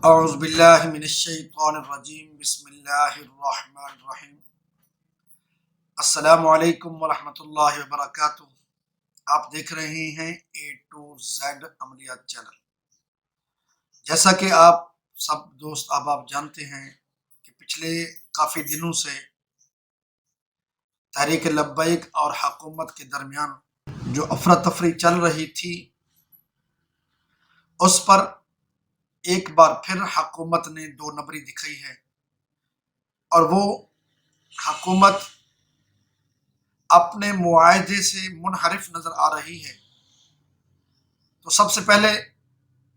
اعوذ باللہ من الشیطان الرجیم بسم اللہ الرحمن الرحیم۔ السلام علیکم ورحمۃ اللہ وبرکاتہ۔ آپ دیکھ رہے ہیں اے ٹو زیڈ عملیات چینل۔ جیسا کہ آپ سب دوست احباب جانتے ہیں کہ پچھلے کافی دنوں سے تحریک لبیک اور حکومت کے درمیان جو افراتفری چل رہی تھی، اس پر ایک بار پھر حکومت نے دو نمبری دکھائی ہے، اور وہ حکومت اپنے معاہدے سے منحرف نظر آ رہی ہے۔ تو سب سے پہلے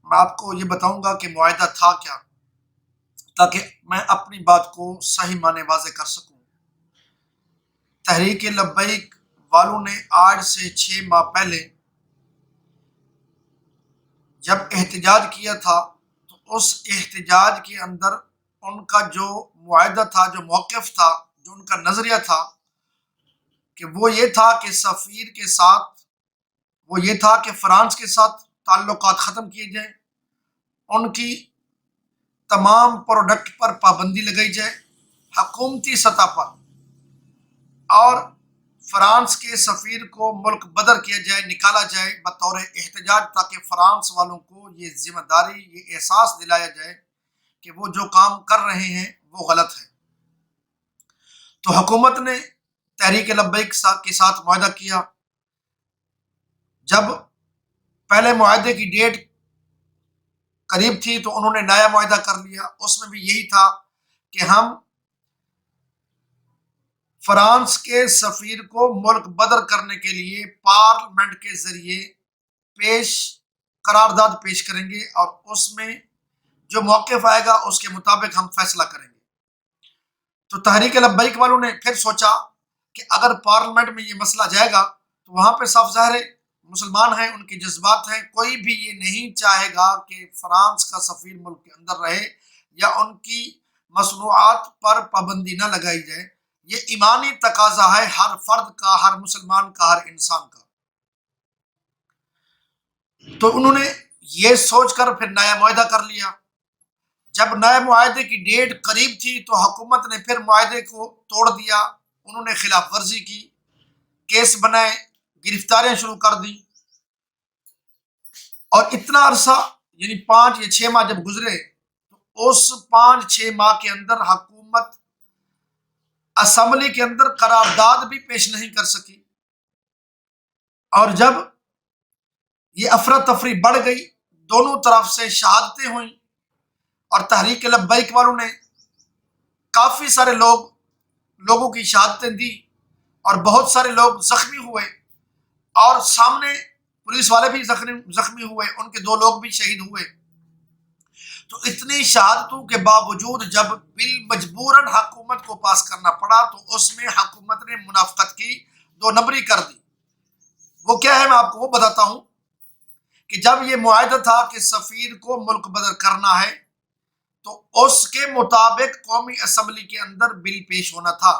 میں آپ کو یہ بتاؤں گا کہ معاہدہ تھا کیا، تاکہ میں اپنی بات کو صحیح معنی واضح کر سکوں۔ تحریک لبیک والوں نے آج سے 6 ماہ پہلے جب احتجاج کیا تھا، تو اس احتجاج کے اندر ان کا جو معاہدہ تھا، جو موقف تھا، جو ان کا نظریہ تھا، کہ وہ یہ تھا کہ سفیر کے ساتھ، وہ یہ تھا کہ فرانس کے ساتھ تعلقات ختم کیے جائیں، ان کی تمام پروڈکٹ پر پابندی لگائی جائے حکومتی سطح پر، اور فرانس کے سفیر کو ملک بدر کیا جائے، نکالا جائے بطور احتجاج، تاکہ فرانس والوں کو یہ ذمہ داری، یہ احساس دلایا جائے کہ وہ جو کام کر رہے ہیں وہ غلط ہے۔ تو حکومت نے تحریک لبیک کے ساتھ معاہدہ کیا۔ جب پہلے معاہدے کی ڈیٹ قریب تھی تو انہوں نے نیا معاہدہ کر لیا، اس میں بھی یہی تھا کہ ہم فرانس کے سفیر کو ملک بدر کرنے کے لیے پارلیمنٹ کے ذریعے قرارداد پیش کریں گے، اور اس میں جو موقف آئے گا اس کے مطابق ہم فیصلہ کریں گے۔ تو تحریک لبیک والوں نے پھر سوچا کہ اگر پارلیمنٹ میں یہ مسئلہ جائے گا تو وہاں پہ صاف ظاہر ہے مسلمان ہیں، ان کے جذبات ہیں، کوئی بھی یہ نہیں چاہے گا کہ فرانس کا سفیر ملک کے اندر رہے یا ان کی مصنوعات پر پابندی نہ لگائی جائے۔ یہ ایمانی تقاضا ہے ہر فرد کا، ہر مسلمان کا، ہر انسان کا۔ تو انہوں نے یہ سوچ کر پھر نیا معاہدہ کر لیا۔ جب نئے معاہدے کی ڈیٹ قریب تھی تو حکومت نے پھر معاہدے کو توڑ دیا، انہوں نے خلاف ورزی کی، کیس بنائے، گرفتاریاں شروع کر دی، اور اتنا عرصہ یعنی 5 یا 6 ماہ جب گزرے تو اس 5-6 ماہ کے اندر حکومت اسمبلی کے اندر قرارداد بھی پیش نہیں کر سکی۔ اور جب یہ افراتفری بڑھ گئی، دونوں طرف سے شہادتیں ہوئیں، اور تحریک لبیک والوں نے کافی سارے لوگوں کی شہادتیں دی، اور بہت سارے لوگ زخمی ہوئے، اور سامنے پولیس والے بھی زخمی ہوئے، ان کے 2 لوگ بھی شہید ہوئے۔ تو اتنی شہادتوں کے باوجود جب بل مجبوراً حکومت کو پاس کرنا پڑا تو اس میں حکومت نے منافقت کی، 2 نمبری کر دی۔ وہ کیا ہے میں آپ کو وہ بتاتا ہوں کہ جب یہ معاہدہ تھا کہ سفیر کو ملک بدر کرنا ہے تو اس کے مطابق قومی اسمبلی کے اندر بل پیش ہونا تھا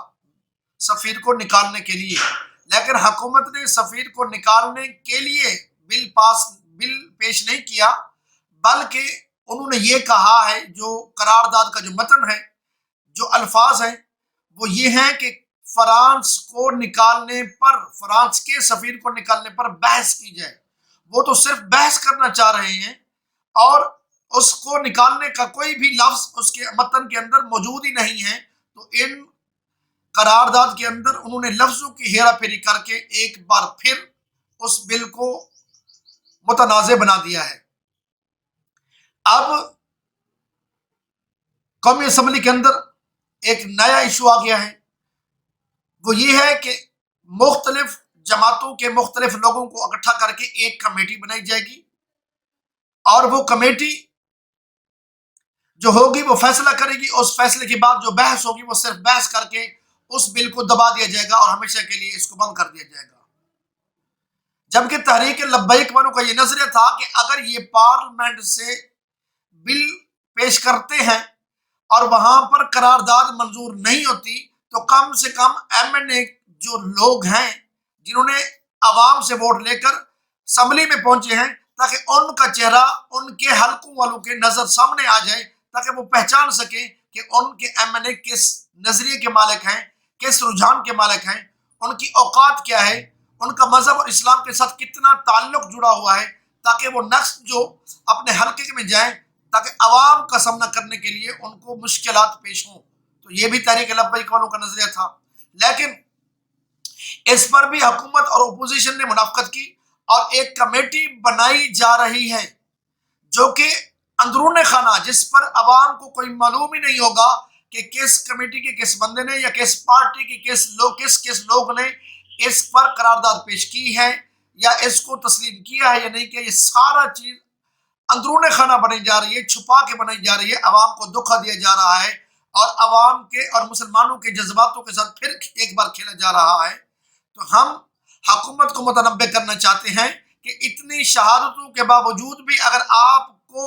سفیر کو نکالنے کے لیے، لیکن حکومت نے سفیر کو نکالنے کے لیے بل پیش نہیں کیا، بلکہ انہوں نے یہ کہا ہے، جو قرارداد کا جو متن ہے، جو الفاظ ہیں وہ یہ ہیں کہ فرانس کو نکالنے پر، فرانس کے سفیر کو نکالنے پر بحث کی جائے۔ وہ تو صرف بحث کرنا چاہ رہے ہیں، اور اس کو نکالنے کا کوئی بھی لفظ اس کے متن کے اندر موجود ہی نہیں ہے۔ تو ان قرارداد کے اندر انہوں نے لفظوں کی ہیرا پھیری کر کے ایک بار پھر اس بل کو متنازع بنا دیا ہے۔ اب قومی اسمبلی کے اندر ایک نیا ایشو آ گیا ہے، وہ یہ ہے کہ مختلف جماعتوں کے مختلف لوگوں کو اکٹھا کر کے ایک کمیٹی بنائی جائے گی، اور وہ کمیٹی جو ہوگی وہ فیصلہ کرے گی، اس فیصلے کے بعد جو بحث ہوگی وہ صرف بحث کر کے اس بل کو دبا دیا جائے گا اور ہمیشہ کے لیے اس کو بند کر دیا جائے گا۔ جبکہ تحریک لبیک والوں کا یہ نظریہ تھا کہ اگر یہ پارلیمنٹ سے بل پیش کرتے ہیں اور وہاں پر قرارداد منظور نہیں ہوتی تو کم سے کم ایم این اے جو لوگ ہیں جنہوں نے عوام سے ووٹ لے کر اسمبلی میں پہنچے ہیں، تاکہ ان کا چہرہ ان کے حلقوں والوں کے نظر سامنے آ جائے، تاکہ وہ پہچان سکیں کہ ان کے MNA کس نظریے کے مالک ہیں، کس رجحان کے مالک ہیں، ان کی اوقات کیا ہے، ان کا مذہب اور اسلام کے ساتھ کتنا تعلق جڑا ہوا ہے، تاکہ وہ نیکسٹ جو اپنے حلقے میں جائیں تاکہ عوام کا سامنا کرنے کے لیے ان کو مشکلات پیش ہوں۔ تو یہ بھی تحریک لبیک والوں کا نظریہ تھا، لیکن اس پر بھی حکومت اور اپوزیشن نے منافقت کی اور ایک کمیٹی بنائی جا رہی ہے جو کہ اندرون خانہ، جس پر عوام کو کوئی معلوم ہی نہیں ہوگا کہ کس کمیٹی کے کس بندے نے یا کس پارٹی کے کس لوگ نے اس پر قرارداد پیش کی ہے یا اس کو تسلیم کیا ہے یا نہیں کیا۔ یہ سارا چیز اندرون خانہ بنائی جا رہی ہے، چھپا کے بنائی جا رہی ہے، عوام کو دھوکہ دیا جا رہا ہے اور عوام کے اور مسلمانوں کے جذباتوں کے ساتھ پھر ایک بار کھیلا جا رہا ہے۔ تو ہم حکومت کو متنبہ کرنا چاہتے ہیں کہ اتنی شہادتوں کے باوجود بھی اگر آپ کو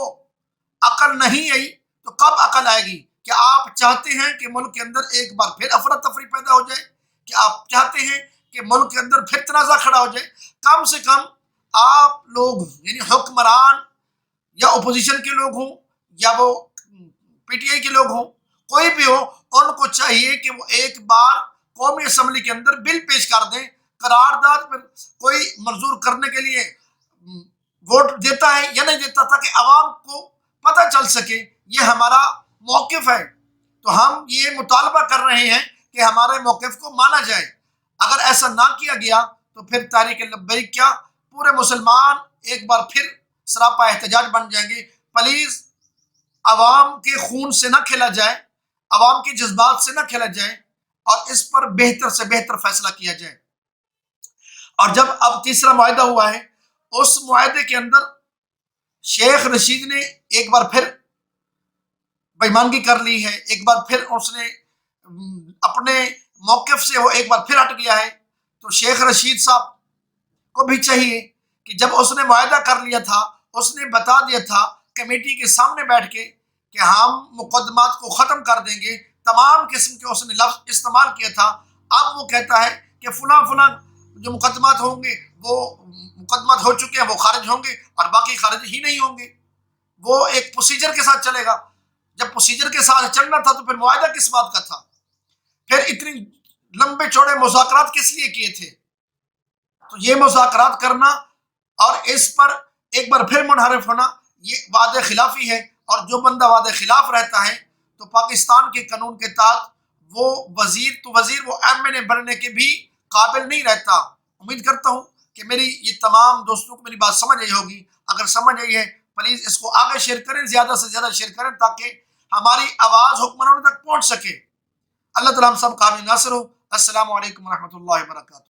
عقل نہیں آئی تو کب عقل آئے گی؟ کیا آپ چاہتے ہیں کہ ملک کے اندر ایک بار پھر افراتفری پیدا ہو جائے؟ کیا آپ چاہتے ہیں کہ ملک کے اندر پھر تنازع کھڑا ہو جائے؟ کم سے کم آپ لوگ یعنی حکمران یا اپوزیشن کے لوگ ہوں یا وہ PTI کے لوگ ہوں، کوئی بھی ہو، ان کو چاہیے کہ وہ ایک بار قومی اسمبلی کے اندر بل پیش کر دیں، قرارداد پر کوئی منظور کرنے کے لیے ووٹ دیتا ہے یا نہیں دیتا، تاکہ عوام کو پتہ چل سکے یہ ہمارا موقف ہے۔ تو ہم یہ مطالبہ کر رہے ہیں کہ ہمارے موقف کو مانا جائے۔ اگر ایسا نہ کیا گیا تو پھر تحریک لبیک کیا پورے مسلمان ایک بار پھر سراپا احتجاج بن جائیں گے۔ پلیز عوام کے خون سے نہ کھیلا جائے، عوام کے جذبات سے نہ کھیلا جائے اور اس پر بہتر سے بہتر فیصلہ کیا جائے۔ اور جب اب تیسرا معاہدہ ہوا ہے، اس معاہدے کے اندر شیخ رشید نے ایک بار پھر بےایمانگی کر لی ہے، ایک بار پھر اس نے اپنے موقف سے وہ ایک بار پھر ہٹ گیا ہے۔ تو شیخ رشید صاحب کو بھی چاہیے کہ جب اس نے معاہدہ کر لیا تھا، اس نے بتا دیا تھا کمیٹی کے سامنے بیٹھ کے کہ ہم مقدمات کو ختم کر دیں گے، تمام قسم کے اس نے لفظ استعمال کیا تھا۔ اب وہ کہتا ہے کہ فلاں جو مقدمات ہوں گے وہ مقدمات ہو چکے ہیں، وہ خارج ہوں گے اور باقی خارج ہی نہیں ہوں گے۔ وہ ایک پروسیجر کے ساتھ چلے گا۔ جب پروسیجر کے ساتھ چلنا تھا تو پھر معاہدہ کس بات کا تھا؟ پھر اتنی لمبے چوڑے مذاکرات کس لیے کیے تھے؟ تو یہ مذاکرات کرنا اور اس پر ایک بار پھر منحرف ہونا یہ وعدہ خلافی ہے، اور جو بندہ وعدہ خلاف رہتا ہے تو پاکستان کے قانون کے تحت وہ وزیر وہ MNA بننے کے بھی قابل نہیں رہتا۔ امید کرتا ہوں کہ میری یہ تمام دوستوں کو میری بات سمجھ آئی ہوگی۔ اگر سمجھ آئی ہے پلیز اس کو آگے شیئر کریں، زیادہ سے زیادہ شیئر کریں تاکہ ہماری آواز حکمرانوں تک پہنچ سکے۔ اللہ تعالیٰ ہم سب کا حامی ناصر ہو۔ السلام علیکم ورحمۃ اللہ وبرکاتہ۔